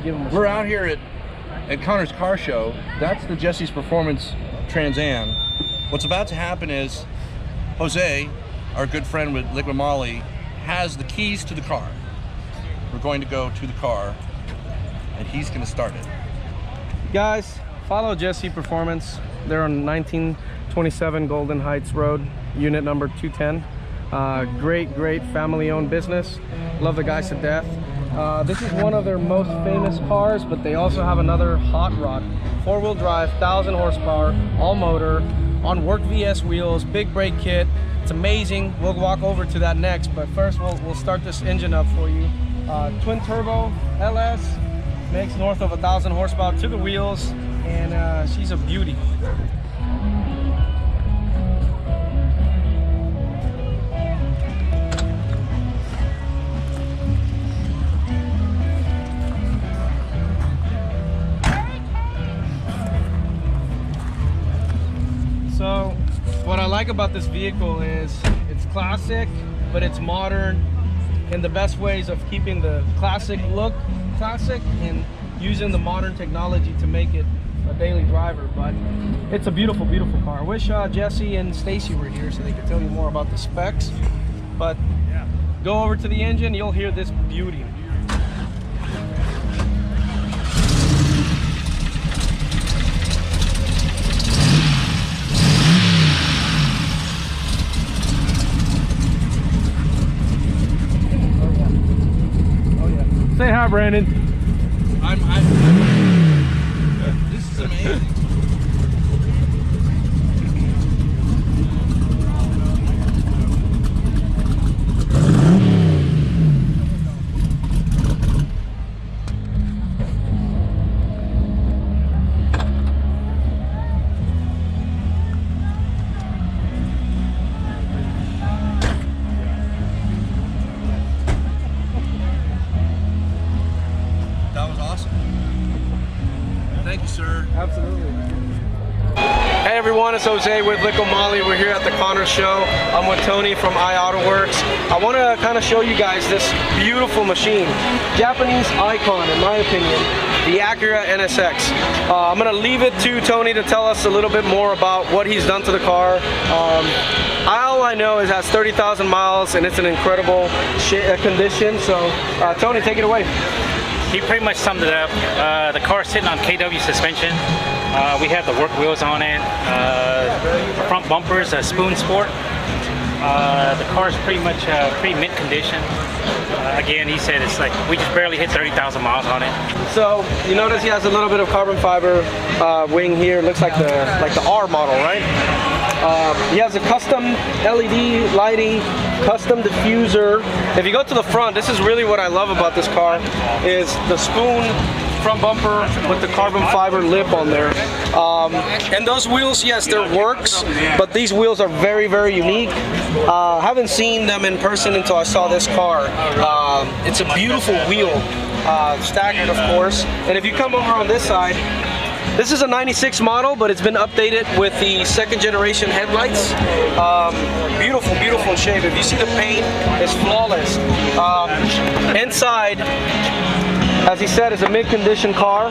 give him a We're out here at Connor's car show. That's the Jesse's Performance Trans Am. What's about to happen is Jose, our good friend with Liqui Moly, has the keys to the car. We're going to go to the car and he's going to start it. Guys, follow Jesse Performance. They're on 1927 Golden Heights Road, unit number 210. Great family-owned business. Love the guys to death. This is one of their most famous cars, but they also have another hot rod, 4-wheel drive, 1,000 horsepower, all motor, on work VS wheels, big brake kit. It's amazing. We'll walk over to that next, but first we'll start this engine up for you. Twin turbo LS, makes north of 1,000 horsepower to the wheels, and she's a beauty. So what I like about this vehicle is it's classic, but it's modern in the best ways of keeping the classic look classic and using the modern technology to make it a daily driver. But it's a beautiful car. I wish Jesse and Stacy were here so they could tell you more about the specs, but go over to the engine, you'll hear this beauty. Say hi, Brandon. This is amazing. That was awesome. Thank you, sir. Absolutely. Hey everyone, it's Jose with Liqui Moly. We're here at the Connors show. I'm with Tony from iAutoWorks. I want to kind of show you guys this beautiful machine. Japanese icon, in my opinion, the Acura NSX. I'm going to leave it to Tony to tell us a little bit more about what he's done to the car. All I know is it has 30,000 miles and it's in incredible condition. So Tony, take it away. He pretty much summed it up. The car is sitting on KW suspension. We have the work wheels on it. Front bumpers, Spoon Sport. The car is pretty much pretty mint condition. Again, he said it's like we just barely hit 30,000 miles on it. So you notice he has a little bit of carbon fiber wing here. Looks like the R model, right? He has a custom LED lighting, custom diffuser. If you go to the front, this is really what I love about this car, is the spoon front bumper with the carbon fiber lip on there. And those wheels, yes, they're works, but these wheels are very unique. Haven't seen them in person until I saw this car. It's a beautiful wheel, staggered of course. And if you come over on this side, this is a 96 model, but it's been updated with the 2nd generation headlights. Beautiful shape. If you see the paint, it's flawless. Inside, as he said, is a mid-condition car.